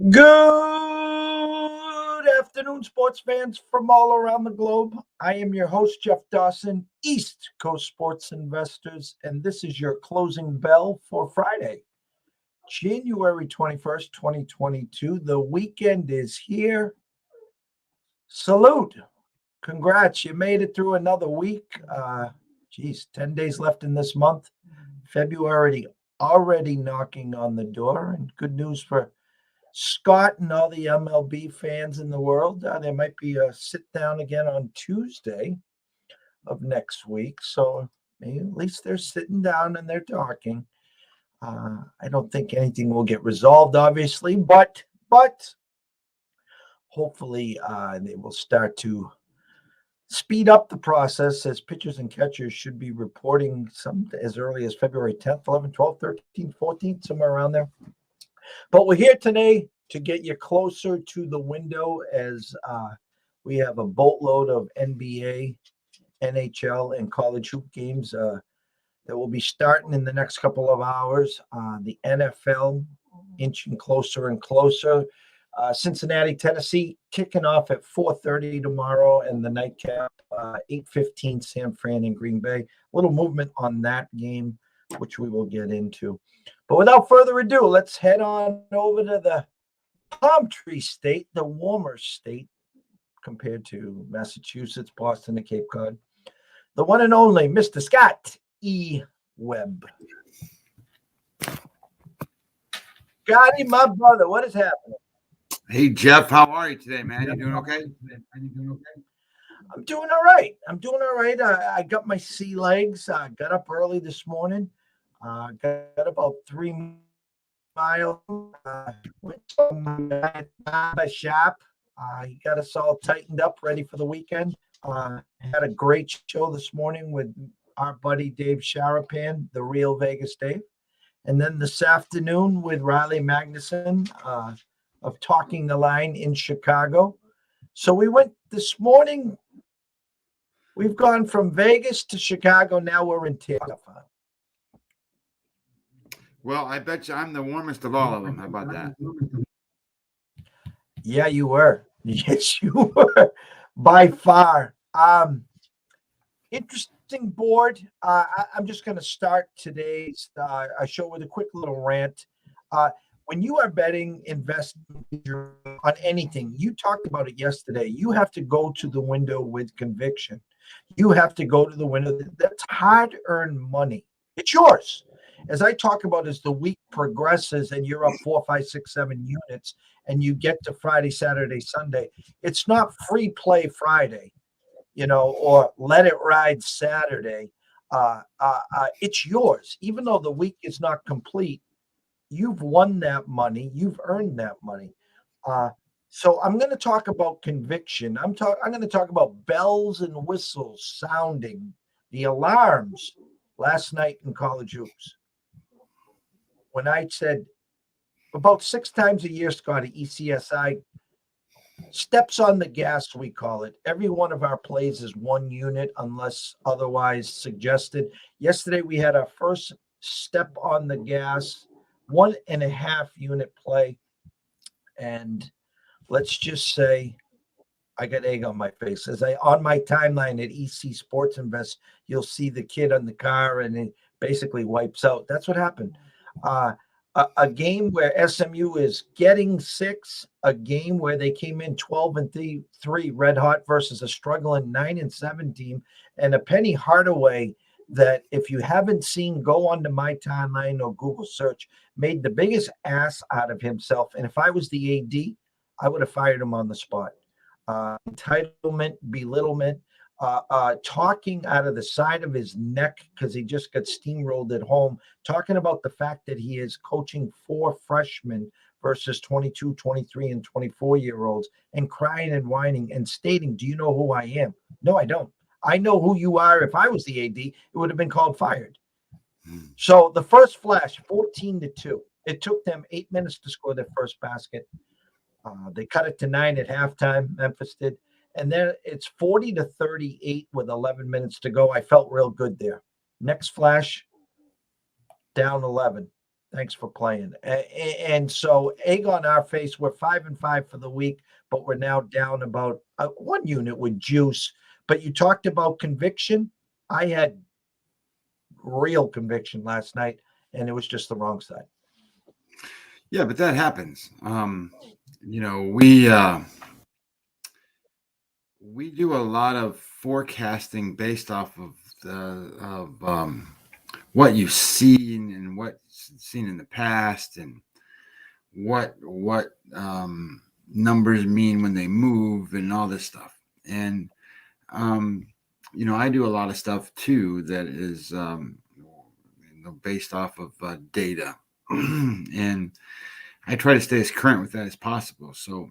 Good afternoon, sports fans from all around the globe. I am your host, Jeff Dawson, East Coast Sports Investors, and this is your closing bell for Friday, January 21st, 2022. The weekend is here. Salute. Congrats. You made it through another week. 10 days left in this month. February already knocking on the door, and good news for Scott and all the MLB fans in the world. There might be a sit down again on Tuesday of next week. So maybe at least they're sitting down and they're talking. I don't think anything will get resolved, obviously, but hopefully they will start to speed up the process, as pitchers and catchers should be reporting some as early as February 10th, 11th, 12th, 13th, 14th, somewhere around there. But we're here today to get you closer to the window as we have a boatload of NBA, NHL, and college hoop games that will be starting in the next couple of hours. The NFL inching closer and closer. Cincinnati, Tennessee, kicking off at 4:30 tomorrow, and the nightcap 8:15. San Fran and Green Bay. A little movement on that game, which we will get into. But without further ado, let's head on over to the palm tree state, the warmer state compared to Massachusetts, Boston, and Cape Cod. The one and only Mr. Scott E. Webb. Scotty, my brother, what is happening? Hey, Jeff, how are you today, man? You doing okay? I'm doing all right. I got my sea legs. Got up early this morning. Got about 3 miles. Went to my barber shop. He got us all tightened up, ready for the weekend. Had a great show this morning with our buddy Dave Sharapan, the real Vegas Dave. And then this afternoon with Riley Magnuson of Talking the Line in Chicago. So we went this morning. We've gone from Vegas to Chicago. Now we're in Tampa. Well, I bet you I'm the warmest of all of them. How about that? Yeah, you were. Yes, you were. By far. Interesting board. I'm just going to start today's show with a quick little rant. When you are betting, investing on anything, you talked about it yesterday. You have to go to the window with conviction. You have to go to the window. That's hard-earned money. It's yours. As I talk about, as the week progresses and you're up 4, 5, 6, 7 units and you get to Friday, Saturday, Sunday, it's not free play Friday, or let it ride Saturday. It's yours. Even though the week is not complete, you've won that money. You've earned that money. So I'm going to talk about conviction. I'm going to talk about bells and whistles sounding, the alarms last night in college hoops. When I said about 6 times a year, Scotty, ECSI steps on the gas, we call it. Every one of our plays is 1 unit unless otherwise suggested. Yesterday, we had our first step on the gas, 1.5 unit play. And let's just say I got egg on my face. On my timeline at EC Sports Invest, you'll see the kid on the car and it basically wipes out. That's what happened. A game where SMU is getting 6, a game where they came in 12-3 red hot versus a struggling 9-7 team, and a Penny Hardaway that, if you haven't seen, go onto my timeline or Google search, made the biggest ass out of himself. And if I was the AD, I would have fired him on the spot. Entitlement, belittlement, talking out of the side of his neck because he just got steamrolled at home, talking about the fact that he is coaching 4 freshmen versus 22, 23, and 24-year-olds, and crying and whining and stating, do you know who I am? No, I don't. I know who you are. If I was the AD, it would have been called fired. So the first flash, 14-2. It took them 8 minutes to score their first basket. They cut it to 9 at halftime, Memphis did. And then it's 40-38 with 11 minutes to go. I felt real good there. Next flash, down 11. Thanks for playing. And so egg on our face. We're 5-5 for the week, but we're now down about 1 unit with juice. But you talked about conviction. I had real conviction last night, and it was just the wrong side. Yeah, but that happens. We do a lot of forecasting based off of what you've seen and what's seen in the past, and what numbers mean when they move and all this stuff. And I do a lot of stuff too that is based off of data, and I try to stay as current with that as possible. So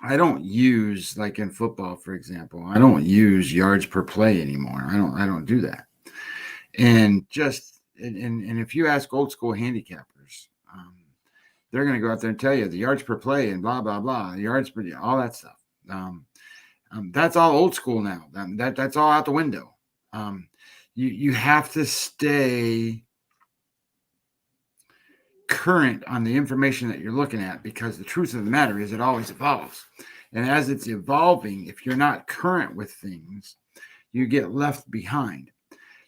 I don't use, like in football, for example, I don't use yards per play anymore. I don't do that. And if you ask old school handicappers, they're going to go out there and tell you the yards per play and blah blah blah, yards per, all that stuff. That's all old school now. That's all out the window. You have to stay current on the information that you're looking at, because the truth of the matter is it always evolves. And as it's evolving, if you're not current with things, you get left behind.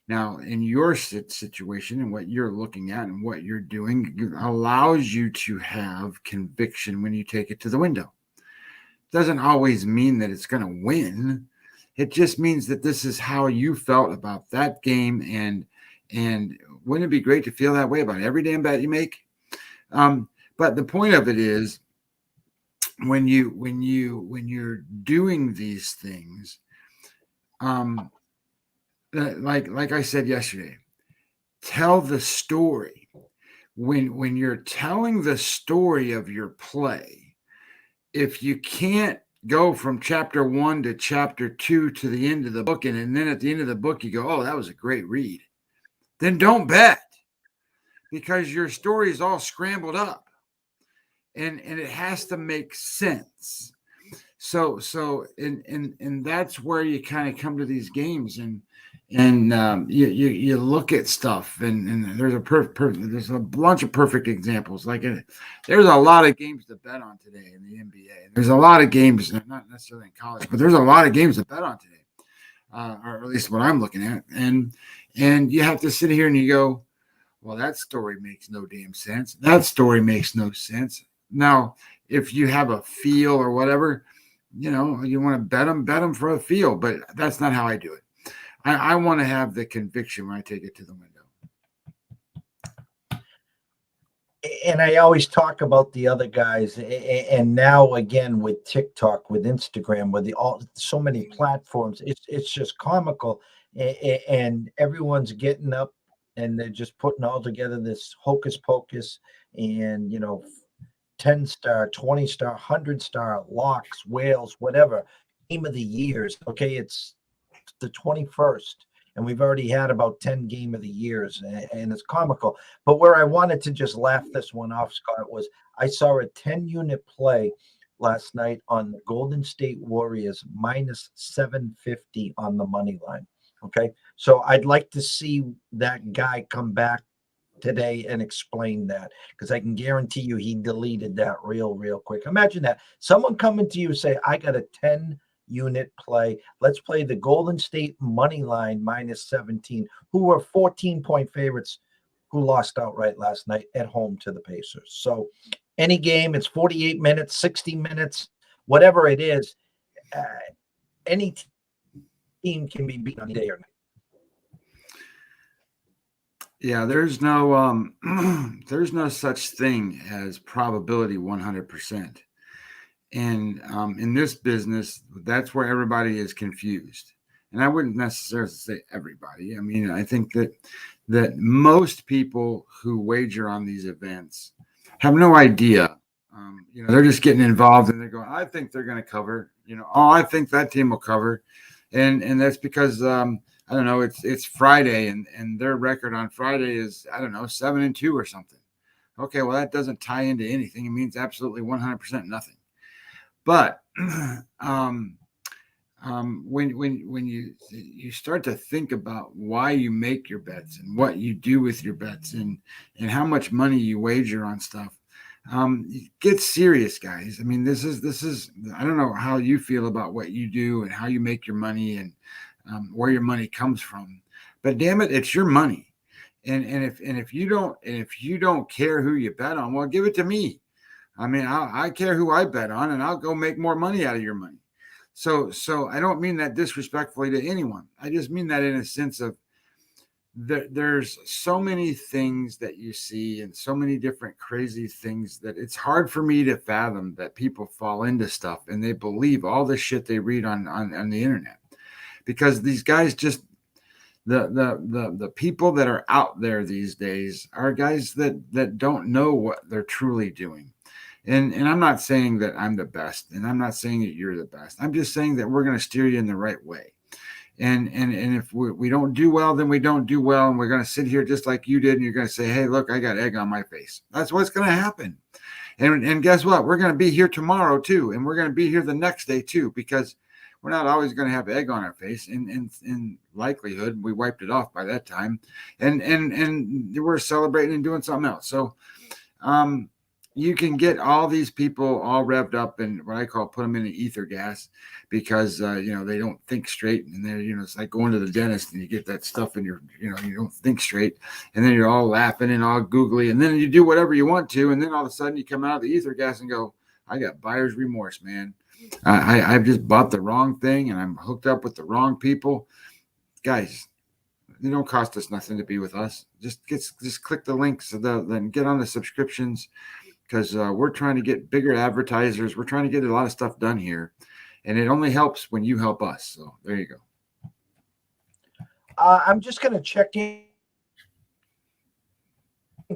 Now, in your situation and what you're looking at and what you're doing, it allows you to have conviction when you take it to the window. Doesn't always mean that it's going to win. It just means that this is how you felt about that game. And wouldn't it be great to feel that way about every damn bet you make? But the point of it is, when you're doing these things, like I said yesterday, tell the story. When you're telling the story of your play, if you can't go from chapter 1 to chapter 2 to the end of the book, and then at the end of the book you go, oh, that was a great read, then don't bet, because your story is all scrambled up, and it has to make sense. So that's where you kind of come to these games, and you look at stuff, and there's there's a bunch of perfect examples. Like there's a lot of games to bet on today in the NBA. There's a lot of games, not necessarily in college, but there's a lot of games to bet on today, or at least what I'm looking at. And you have to sit here and you go, well, that story makes no damn sense. That story makes no sense. Now, if you have a feel or whatever, you want to bet them for a feel, but that's not how I do it. I want to have the conviction when I take it to the window. And I always talk about the other guys, and now again with TikTok, with Instagram, with so many platforms, it's just comical, and everyone's getting up and they're just putting all together this hocus pocus, and 10-star, 20-star, 100-star locks, whales, whatever game of the years. Okay, it's the 21st, and we've already had about 10 game of the years, and it's comical. But where I wanted to just laugh this one off, Scott, was I saw a 10-unit play last night on the Golden State Warriors minus 750 on the money line. Okay, so I'd like to see that guy come back today and explain that, because I can guarantee you he deleted that real quick. Imagine that, someone coming to you and say, I got a 10-unit play. Let's play the Golden State money line minus 17, who were 14-point favorites, who lost outright last night at home to the Pacers. So any game, it's 48 minutes, 60 minutes, whatever it is, any team can be beaten on day or night. Yeah, there's no such thing as probability 100%. And in this business, that's where everybody is confused. And I wouldn't necessarily say everybody. I mean, I think that most people who wager on these events have no idea. They're just getting involved, and they're going, I think they're going to cover. Oh, I think that team will cover, and that's because I don't know, it's Friday, and their record on Friday is, I don't know, 7-2 or something. Okay, well, that doesn't tie into anything. It means absolutely 100% nothing. But when you start to think about why you make your bets and what you do with your bets and how much money you wager on stuff, get serious, guys. I mean, this is I don't know how you feel about what you do and how you make your money and where your money comes from, but damn it, it's your money. And if you don't care who you bet on, well, give it to me. I mean, I care who I bet on, and I'll go make more money out of your money. So I don't mean that disrespectfully to anyone. I just mean that in a sense of there's so many things that you see and so many different crazy things that it's hard for me to fathom that people fall into stuff and they believe all the shit they read on the internet, because these guys just the people that are out there these days are guys that don't know what they're truly doing. And I'm not saying that I'm the best, and I'm not saying that you're the best. I'm just saying that we're going to steer you in the right way. And if we don't do well, then we don't do well, and we're going to sit here just like you did, and you're going to say, "Hey, look, I got egg on my face." That's what's going to happen. And guess what? We're going to be here tomorrow too, and we're going to be here the next day too, because we're not always going to have egg on our face. In likelihood, we wiped it off by that time, and we're celebrating and doing something else. So, you can get all these people all revved up and what I call put them in the ether gas, because they don't think straight, and they're it's like going to the dentist and you get that stuff in your you don't think straight, and then you're all laughing and all googly, and then you do whatever you want to, and then all of a sudden you come out of the ether gas and go, I got buyer's remorse, man. I've just bought the wrong thing and I'm hooked up with the wrong people. Guys, it don't cost us nothing to be with us. Just click the links and get on the subscriptions, because we're trying to get bigger advertisers. We're trying to get a lot of stuff done here, and it only helps when you help us. So there you go. I'm just going to check in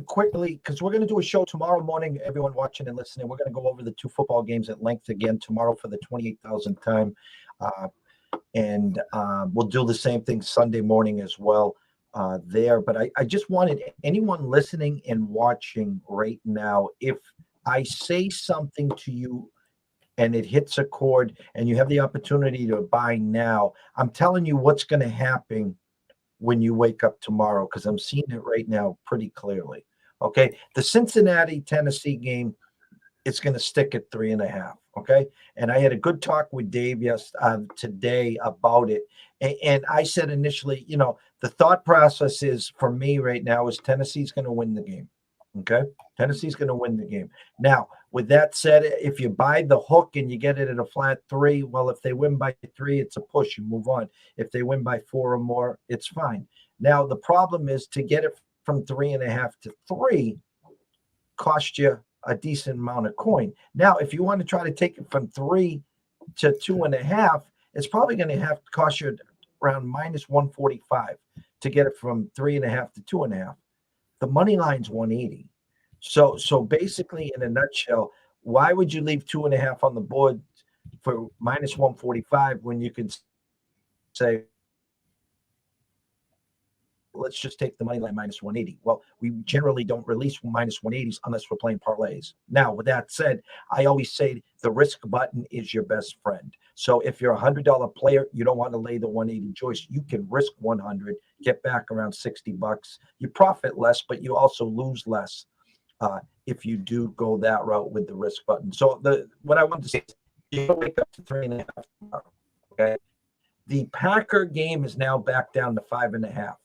quickly, because we're going to do a show tomorrow morning. Everyone watching and listening, we're going to go over the two football games at length again tomorrow for the 28,000th time. And we'll do the same thing Sunday morning as well there. But I just wanted anyone listening and watching right now, if I say something to you and it hits a chord and you have the opportunity to buy now, I'm telling you what's going to happen when you wake up tomorrow, because I'm seeing it right now pretty clearly. Okay. The Cincinnati-Tennessee game, it's going to stick at 3.5. Okay. And I had a good talk with Dave today about it. And I said initially, the thought process is for me right now is Tennessee's going to win the game. Okay. Tennessee's going to win the game. Now, with that said, if you buy the hook and you get it at a flat 3, well, if they win by 3, it's a push. You move on. If they win by 4 or more, it's fine. Now, the problem is to get it from 3.5 to 3 cost you a decent amount of coin. Now, if you want to try to take it from 3 to 2.5, it's probably going to have to cost you around minus 145 to get it from 3.5 to 2.5. The money line's 180. So basically, in a nutshell, why would you leave 2.5 on the board for minus 145 when you could say, let's just take the money line minus 180? Well, we generally don't release minus 180s unless we're playing parlays. Now, with that said, I always say the risk button is your best friend. So if you're a $100 player, you don't want to lay the 180 choice. You can risk 100, get back around $60. You profit less, but you also lose less if you do go that route with the risk button. So what I want to say is you wake up to 3.5 tomorrow. Okay. The Packer game is now back down to 5.5.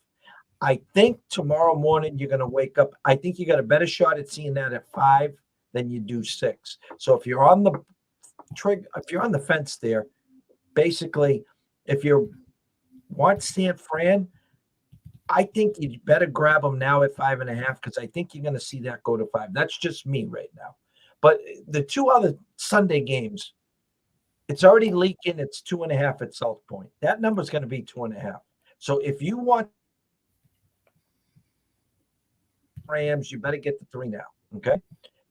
I think tomorrow morning you're going to wake up. I think you got a better shot at seeing that at 5 than you do 6. So if you're on the fence there, basically, if you want San Fran, I think you better grab them now at 5.5, because I think you're going to see that go to 5. That's just me right now. But the two other Sunday games, it's already leaking. It's 2.5 at South Point. That number is going to be 2.5. So if you want Rams, you better get the 3 now. Okay.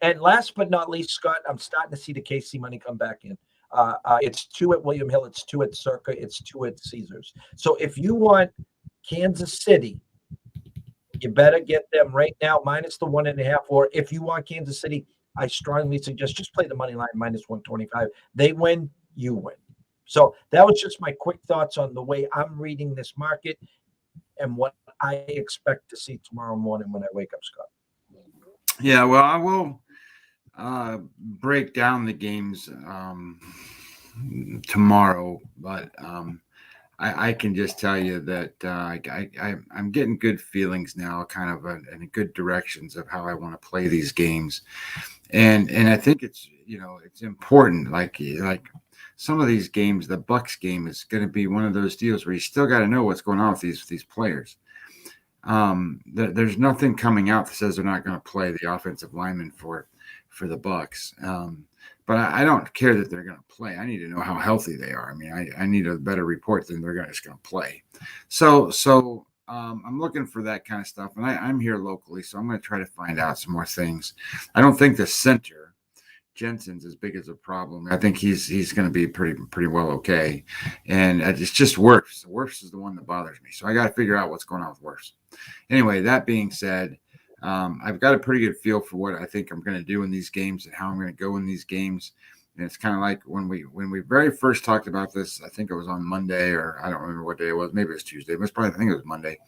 And last but not least, Scott, I'm starting to see the KC money come back in. It's 2 at William Hill. It's 2 at Circa. It's 2 at Caesars. So if you want Kansas City, you better get them right now minus the 1.5. Or if you want Kansas City, I strongly suggest just play the money line minus 125. They win, you win. So that was just my quick thoughts on the way I'm reading this market and what I expect to see tomorrow morning when I wake up, Scott. Yeah, well, I will break down the games tomorrow, but I can just tell you that I'm getting good feelings now, kind of in good directions of how I want to play these games, and I think it's it's important. Like some of these games, the Bucks game is going to be one of those deals where you still got to know what's going on with these players. There's nothing coming out that says they're not going to play the offensive lineman for the Bucks. But I don't care that they're going to play. I need to know how healthy they are. I mean, I need a better report than they're just going to play. So I'm looking for that kind of stuff, and I'm here locally, so I'm going to try to find out some more things. I don't think the center Jensen's as big as a problem. I think he's going to be pretty well okay, and it's just Wirfs. Wirfs is the one that bothers me, so I got to figure out what's going on with Wirfs. Anyway, that being said, I've got a pretty good feel for what I think I'm going to do in these games and how I'm going to go in these games. And it's kind of like when we very first talked about this. I think it was on Monday, or I don't remember what day it was. Maybe it was Tuesday. It was probably, I think it was Monday.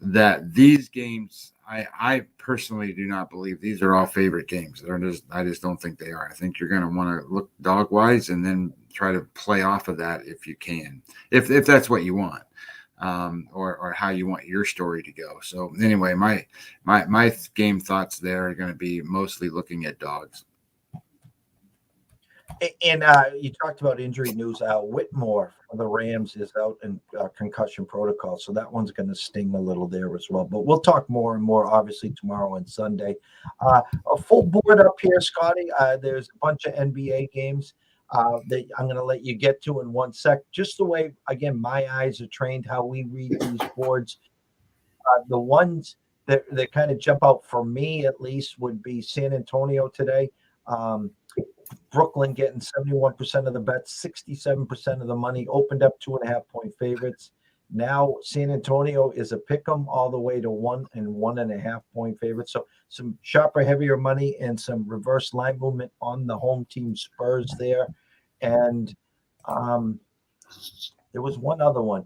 That these games, I personally do not believe these are all favorite games. I just don't think they are. I think you're going to want to look dog wise and then try to play off of that if you can, if that's what you want. Or how you want your story to go. So anyway, my game thoughts there are going to be mostly looking at dogs. And you talked about injury news. Whitmore for the Rams is out in concussion protocol, so that one's going to sting a little there as well. But we'll talk more and more, obviously, tomorrow and Sunday. A full board up here, Scotty. There's a bunch of NBA games that I'm going to let you get to in one sec. Just the way, again, my eyes are trained, how we read these boards. The ones that kind of jump out for me, at least, would be San Antonio today. Brooklyn getting 71% of the bets, 67% of the money, opened up 2.5-point favorites. Now San Antonio is a pick 'em all the way to 1 and 1.5-point favorites. So some sharper, heavier money and some reverse line movement on the home team Spurs there. And there was one other one.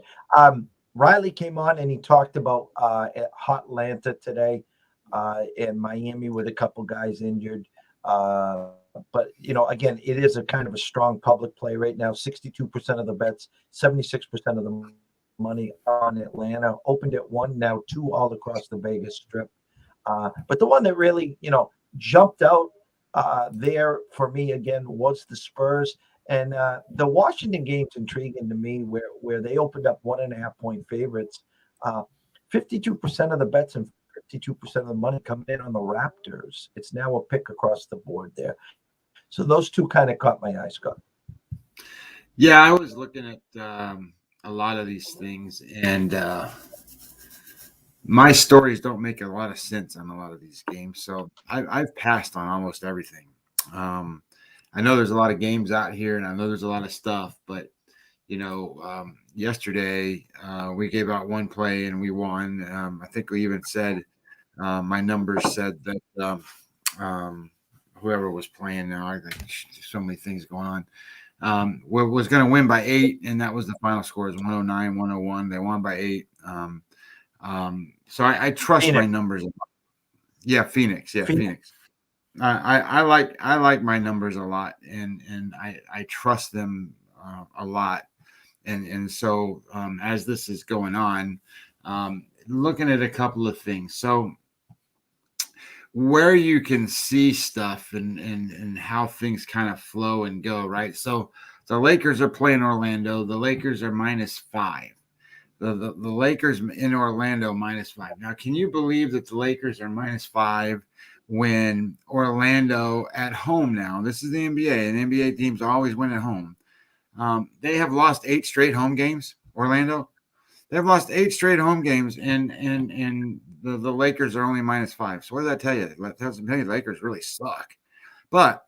Riley came on and he talked about Hot Atlanta today in Miami with a couple guys injured. But, again, it is a kind of a strong public play right now. 62% of the bets, 76% of the money on Atlanta. Opened at 1, now 2 all across the Vegas Strip. But the one that really, jumped out there for me, again, was the Spurs. And the Washington game's intriguing to me where they opened up 1.5-point favorites. 52% of the bets and 52% of the money coming in on the Raptors. It's now a pick across the board there. So those two kind of caught my eye, Scott. Yeah, I was looking at a lot of these things, and my stories don't make a lot of sense on a lot of these games. So I've passed on almost everything. I know there's a lot of games out here, and I know there's a lot of stuff, but yesterday we gave out one play and we won. I think we even said my numbers said that whoever was playing now, I think so many things going on, was going to win by 8, and that was the final score is 109, 101. They won by 8. So I trust Phoenix. my numbers. Yeah, Phoenix. Yeah, Phoenix. I like my numbers a lot, and I trust them a lot, and so as this is going on, looking at a couple of things. So where you can see stuff and how things kind of flow and go, right? So the Lakers are playing Orlando. The Lakers are -5. The Lakers in Orlando -5. Now, can you believe that the Lakers are -5 when Orlando at home now? This is the NBA, and NBA teams always win at home. They have lost 8 straight home games, Orlando. They've lost 8 straight home games, and the Lakers are only -5. So what does that tell you? That tells you the Lakers really suck. But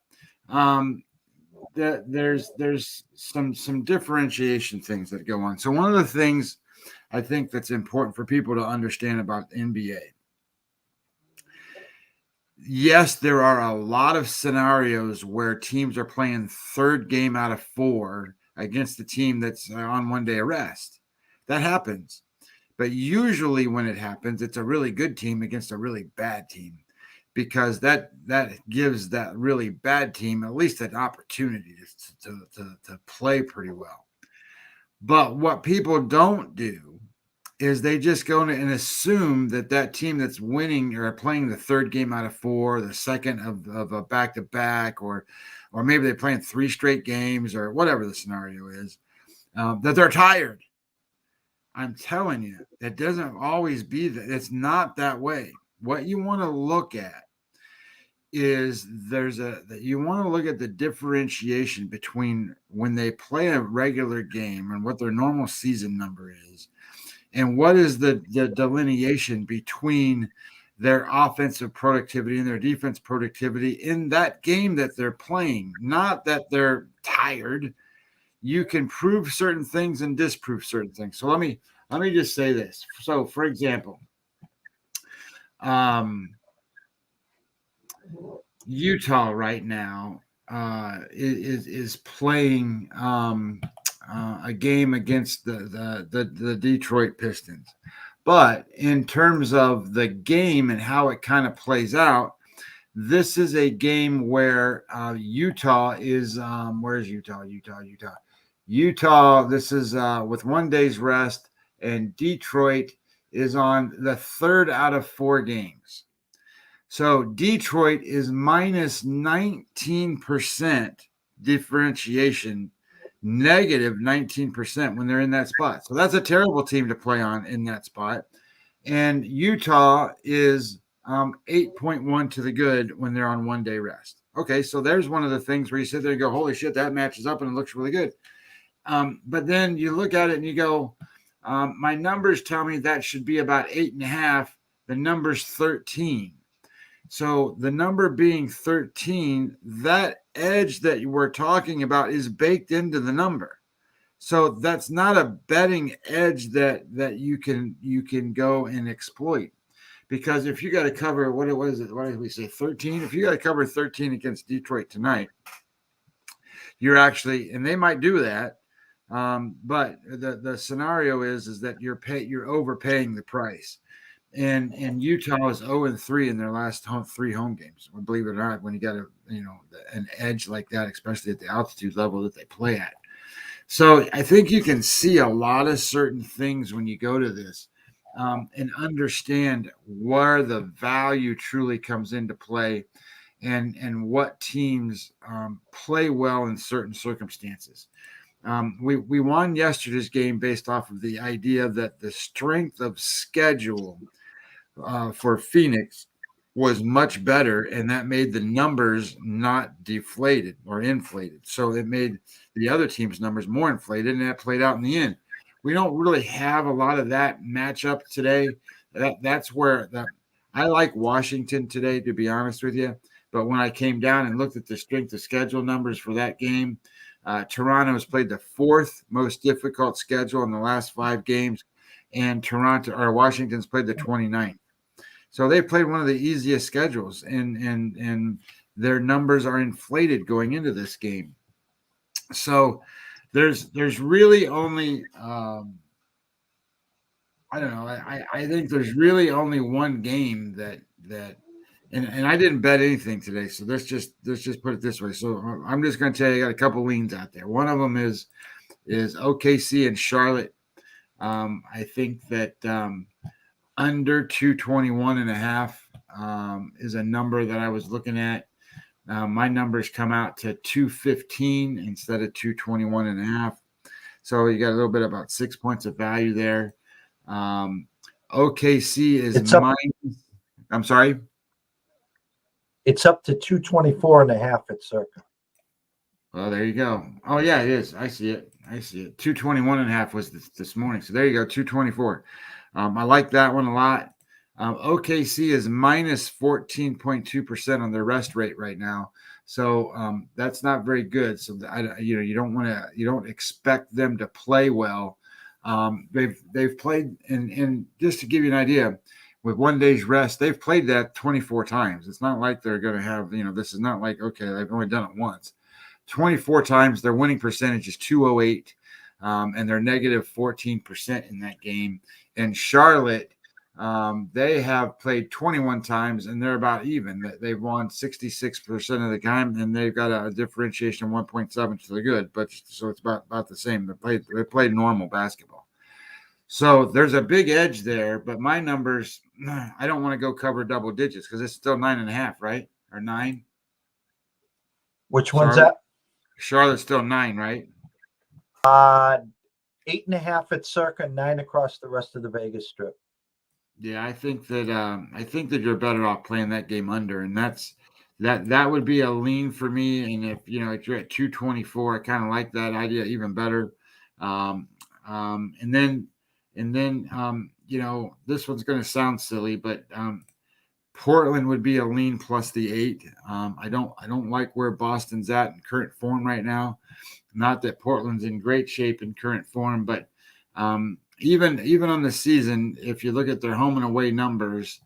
there's some differentiation things that go on. So one of the things I think that's important for people to understand about the NBA, yes, there are a lot of scenarios where teams are playing third game out of 4 against the team that's on 1 day of rest. That happens. But usually when it happens, it's a really good team against a really bad team, because that gives that really bad team at least an opportunity to play pretty well. But what people don't do is they just go in and assume that team that's winning or playing the third game out of 4, the second of a back-to-back, or maybe they're playing 3 straight games or whatever the scenario is, that they're tired. I'm telling you, it doesn't always be that. It's not that way. What you want to look at is you want to look at the differentiation between when they play a regular game and what their normal season number is, and what is the delineation between their offensive productivity and their defense productivity in that game that they're playing. Not that they're tired. You can prove certain things and disprove certain things. So let me just say this. So, for example, Utah right now is playing a game against the Detroit Pistons. But in terms of the game and how it kind of plays out, this is a game where Utah is where's Utah? Utah, this is with 1 day's rest, and Detroit is on the 3rd out of 4 games. So Detroit is minus 19% differentiation, negative 19% when they're in that spot. So that's a terrible team to play on in that spot. And Utah is 8.1 to the good when they're on 1 day rest. Okay, so there's one of the things where you sit there and go, holy shit, that matches up and it looks really good. But then you look at it and you go, my numbers tell me that should be about 8.5. The number's 13. So the number being 13, that edge that you were talking about is baked into the number. So that's not a betting edge that you can go and exploit. Because if you got to cover, what is it? What did we say? 13? If you got to cover 13 against Detroit tonight, you're actually, and they might do that. But the scenario is that you're overpaying the price. And Utah is 0-3 in their last 3 home games. Believe it or not, when you got an edge like that, especially at the altitude level that they play at. So I think you can see a lot of certain things when you go to this, and understand where the value truly comes into play, and what teams play well in certain circumstances. We won yesterday's game based off of the idea that the strength of schedule for Phoenix was much better, and that made the numbers not deflated or inflated. So it made the other team's numbers more inflated, and that played out in the end. We don't really have a lot of that matchup today. That's where I like Washington today, to be honest with you. But when I came down and looked at the strength of schedule numbers for that game, Toronto has played the 4th most difficult schedule in the last 5 games, and Washington's played the 29th. So they played one of the easiest schedules, and their numbers are inflated going into this game. So there's really only I don't know. I think there's really only one game that and I didn't bet anything today. So let's just put it this way. So I'm just going to tell you, I got a couple leans out there. One of them is OKC and Charlotte. I think that under 221.5 is a number that I was looking at. My numbers come out to 215 instead of 221.5. So you got a little bit about 6 points of value there. OKC is I'm sorry. It's up to 224.5 at circa. Well, there you go. Oh yeah, it is. I see it. 221.5 was this morning. So there you go. 224. I like that one a lot. OKC is minus 14.2% on their rest rate right now. So that's not very good. So you don't expect them to play well. They've played, and just to give you an idea, with 1 day's rest, they've played that 24 times. It's not like they're going to have, this is not like, okay, they've only done it once. 24 times, their winning percentage is 208, and they're negative 14% in that game. And Charlotte, they have played 21 times, and they're about even. They've won 66% of the time, and they've got a differentiation of 1.7, so they're good. But so it's about the same. They played normal basketball. So there's a big edge there, but my numbers, I don't want to go cover double digits because it's still 9.5, right? Or 9. Which one's that? Charlotte's still 9, right? 8.5 at Circa, 9 across the rest of the Vegas Strip. Yeah, I think that you're better off playing that game under, and that would be a lean for me. And if you're at 224, I kind of like that idea even better. And then this one's going to sound silly, but Portland would be a lean plus the 8. I don't like where Boston's at in current form right now. Not that Portland's in great shape in current form, but even on the season, if you look at their home and away numbers,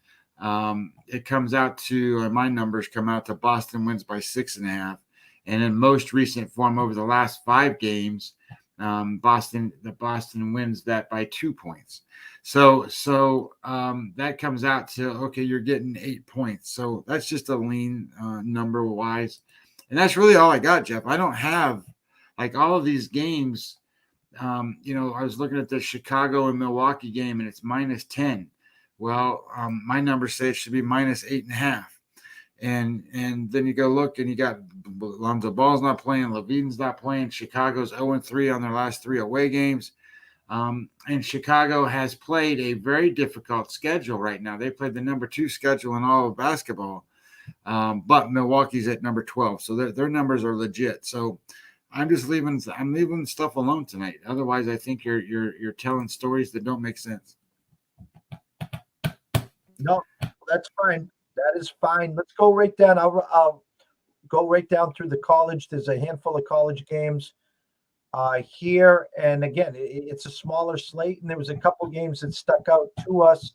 it comes out to my numbers come out to Boston wins by 6.5, and in most recent form over the last 5 games, Boston wins that by 2 points. So that comes out to, okay, you're getting 8 points. So that's just a lean number wise, and that's really all I got, Jeff. I don't have like all of these games. I was looking at the Chicago and Milwaukee game, and it's -10. Well, my numbers say it should be -8.5. And then you go look, and you got Lonzo Ball's not playing, Levine's not playing. Chicago's 0-3 on their last 3 away games. And Chicago has played a very difficult schedule right now. They played the number 2 schedule in all of basketball, but Milwaukee's at number 12, so their numbers are legit. So I'm leaving stuff alone tonight. Otherwise, I think you're telling stories that don't make sense. No, that's fine. That is fine. Let's go right down. I'll go right down through the college. There's a handful of college games here, and again, it's a smaller slate, and there was a couple games that stuck out to us.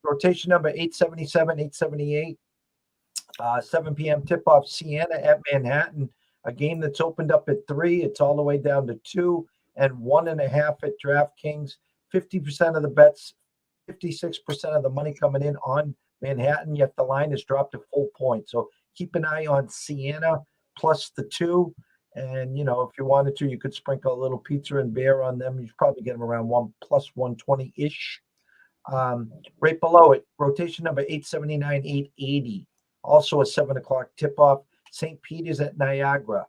Rotation number 877, 878, 7 p.m. tip-off, Siena at Manhattan. A game that's opened up at 3. It's all the way down to 2 and 1.5 at DraftKings. 50% of the bets, 56% of the money coming in on Manhattan, yet the line has dropped a full point. So keep an eye on Siena plus the 2. And, if you wanted to, you could sprinkle a little pizza and beer on them. You'd probably get them around 1 plus 120-ish. Right below it, rotation number 879, 880. Also a 7 o'clock tip-off. St. Peter's at Niagara.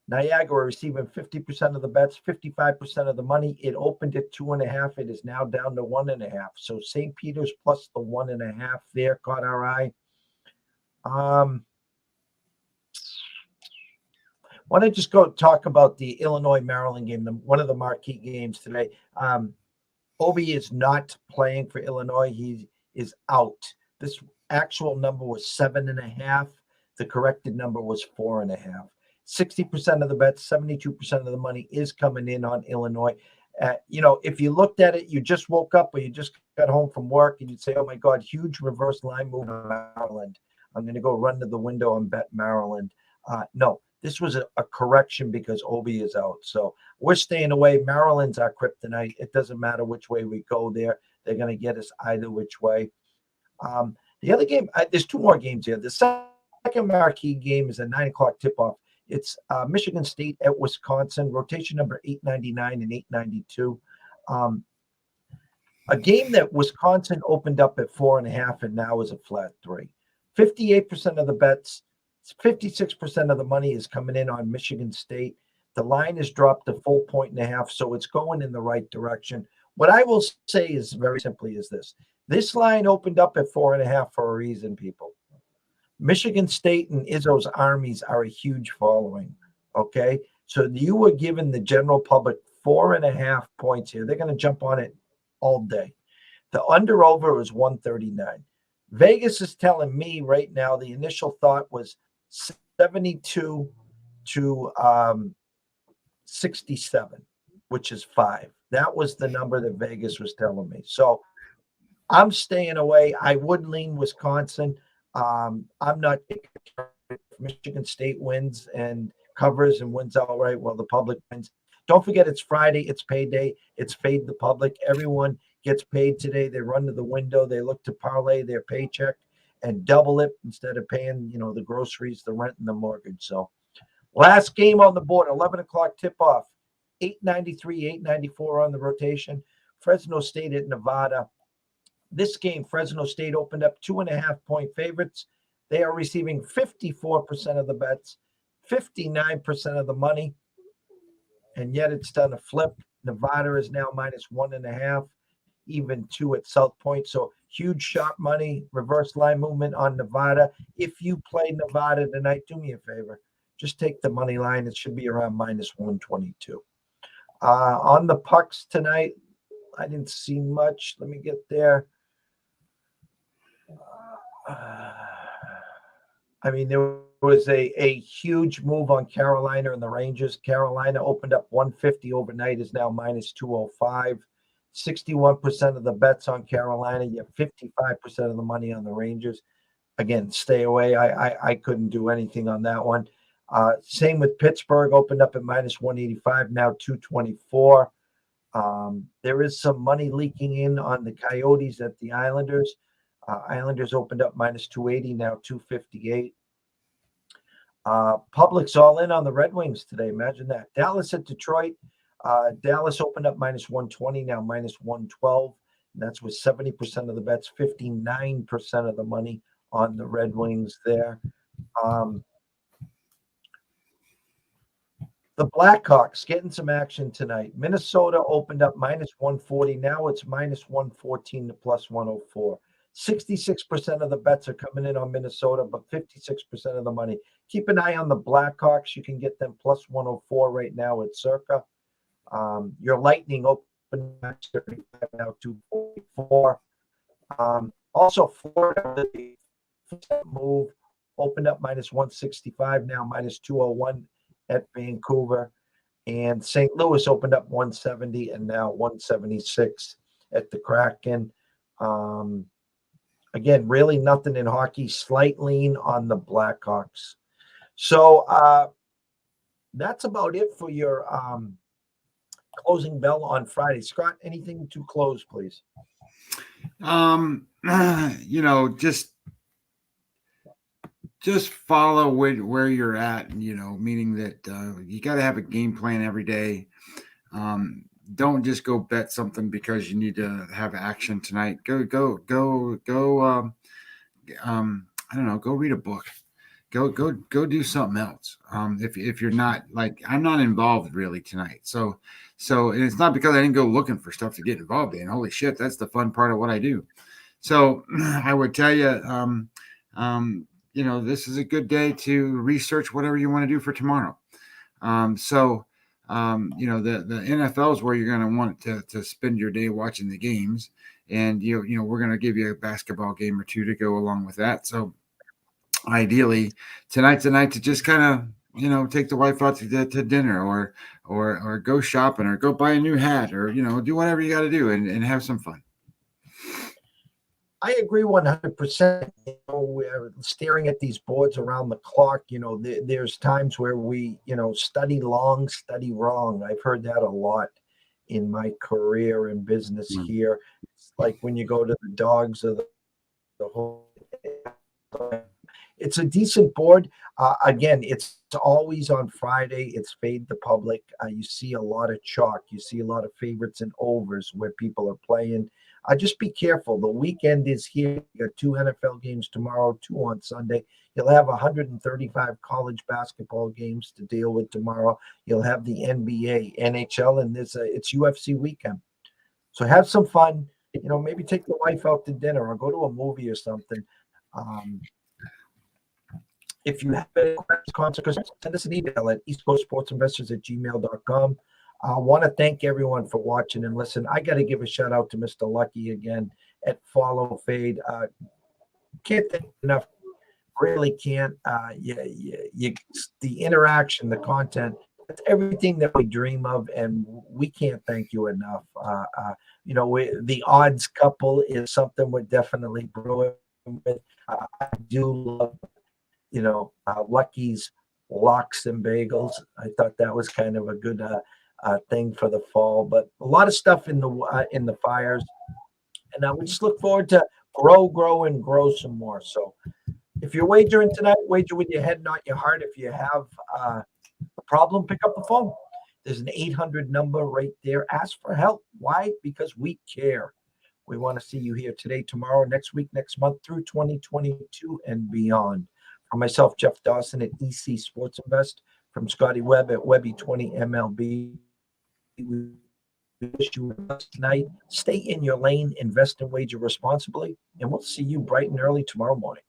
Niagara receiving 50% of the bets, 55% of the money. It opened at 2.5. It is now down to 1.5. So St. Peter's plus the 1.5 there caught our eye. Why don't I just go talk about the Illinois-Maryland game, one of the marquee games today. Obi is not playing for Illinois. He is out. This actual number was 7.5. The corrected number was 4.5. 60% of the bets, 72% of the money is coming in on Illinois. If you looked at it, you just woke up or you just got home from work and you'd say, oh my God, huge reverse line move on Maryland. I'm going to go run to the window and bet Maryland. No, this was a correction because Obi is out. So we're staying away. Maryland's our kryptonite. It doesn't matter which way we go there. They're going to get us either which way. The other game, there's 2 more games here. The second marquee game is a 9 o'clock tip-off. It's Michigan State at Wisconsin, rotation number 899 and 892. A game that Wisconsin opened up at 4.5 and now is a flat 3. 58% of the bets, 56% of the money is coming in on Michigan State. The line has dropped a full 1.5, so it's going in the right direction. What I will say is very simply is this. This line opened up at 4.5 for a reason, people. Michigan State and Izzo's armies are a huge following, okay? So you were giving the general public 4.5 points here. They're going to jump on it all day. The under-over is 139. Vegas is telling me right now the initial thought was 72 to 67, which is 5. That was the number that Vegas was telling me. So I'm staying away. I would lean Wisconsin. I'm not taking Michigan State wins and covers and wins outright while the public wins. Don't forget it's Friday, it's payday, it's fade the public. Everyone gets paid today. They run to the window, they look to parlay their paycheck and double it instead of paying, the groceries, the rent, and the mortgage. So last game on the board, 11 o'clock tip off, 893, 894 on the rotation. Fresno State at Nevada. This game, Fresno State opened up 2.5-point favorites. They are receiving 54% of the bets, 59% of the money, and yet it's done a flip. Nevada is now minus 1.5, even 2 at South Point. So huge sharp money, reverse line movement on Nevada. If you play Nevada tonight, do me a favor. Just take the money line. It should be around minus 122. On the pucks tonight, I didn't see much. Let me get there. There was a huge move on Carolina and the Rangers. Carolina opened up 150 overnight, is now minus 205. 61% of the bets on Carolina. You have 55% of the money on the Rangers. Again, stay away. I couldn't do anything on that one. Same with Pittsburgh, opened up at minus 185, now 224. There is some money leaking in on the Coyotes at the Islanders. Islanders opened up minus 280, now 258. Public's all in on the Red Wings today. Imagine that. Dallas at Detroit. Dallas opened up minus 120, now minus 112. And that's with 70% of the bets, 59% of the money on the Red Wings there. The Blackhawks getting some action tonight. Minnesota opened up minus 140. Now it's minus 114 to plus 104. 66% of the bets are coming in on Minnesota, but 56% of the money. Keep an eye on the Blackhawks. You can get them plus 104 right now at Circa. Your Lightning open match 35, now 244. Also, Florida move opened up minus 165, now minus 201 at Vancouver. And St. Louis opened up 170 and now 176 at the Kraken. Again, really nothing in hockey. Slight lean on the Blackhawks. So that's about it for your closing bell on Friday. Scott, anything to close, please? Just follow where you're at, meaning that you got to have a game plan every day. Don't just go bet something because you need to have action tonight. Go. I don't know. Go read a book. Go do something else. If you're not I'm not involved really tonight. So and it's not because I didn't go looking for stuff to get involved in. Holy shit, that's the fun part of what I do. So I would tell you, this is a good day to research whatever you want to do for tomorrow. The NFL is where you're going to want to spend your day watching the games, and we're going to give you a basketball game or two to go along with that. So ideally, tonight's a night to just kind of take the wife out to dinner or go shopping or go buy a new hat or do whatever you got to do and have some fun. I agree 100%. We're staring at these boards around the clock. There's times where we, study long, study wrong. I've heard that a lot in my career in business here. It's like when you go to the dogs or the whole. It's a decent board. Again, it's always on Friday. It's fade the public. You see a lot of chalk. You see a lot of favorites and overs where people are playing. Just be careful. The weekend is here. You got 2 NFL games tomorrow, 2 on Sunday. You'll have 135 college basketball games to deal with tomorrow. You'll have the NBA, NHL, and it's UFC weekend. So have some fun. Maybe take the wife out to dinner or go to a movie or something. If you have any questions, send us an email at eastcoastsportsinvestors@gmail.com. I want to thank everyone for watching and listen. I got to give a shout out to Mr. Lucky again at Follow Fade. Can't thank enough. Really can't. The interaction, the content It's everything that we dream of, and we can't thank you enough. The odds couple is something we're definitely brewing with. I do love, Lucky's Locks and Bagels. I thought that was kind of a good thing for the fall, but a lot of stuff in the fires, and we just look forward to grow, and grow some more. So, if you're wagering tonight, wager with your head, not your heart. If you have a problem, pick up the phone. There's an 800 number right there. Ask for help. Why? Because we care. We want to see you here today, tomorrow, next week, next month, through 2022 and beyond. For myself, Jeff Dawson at EC Sports Invest, from Scotty Webb at Webby20 MLB. We wish you the best tonight. Stay in your lane, invest and wager responsibly, and we'll see you bright and early tomorrow morning.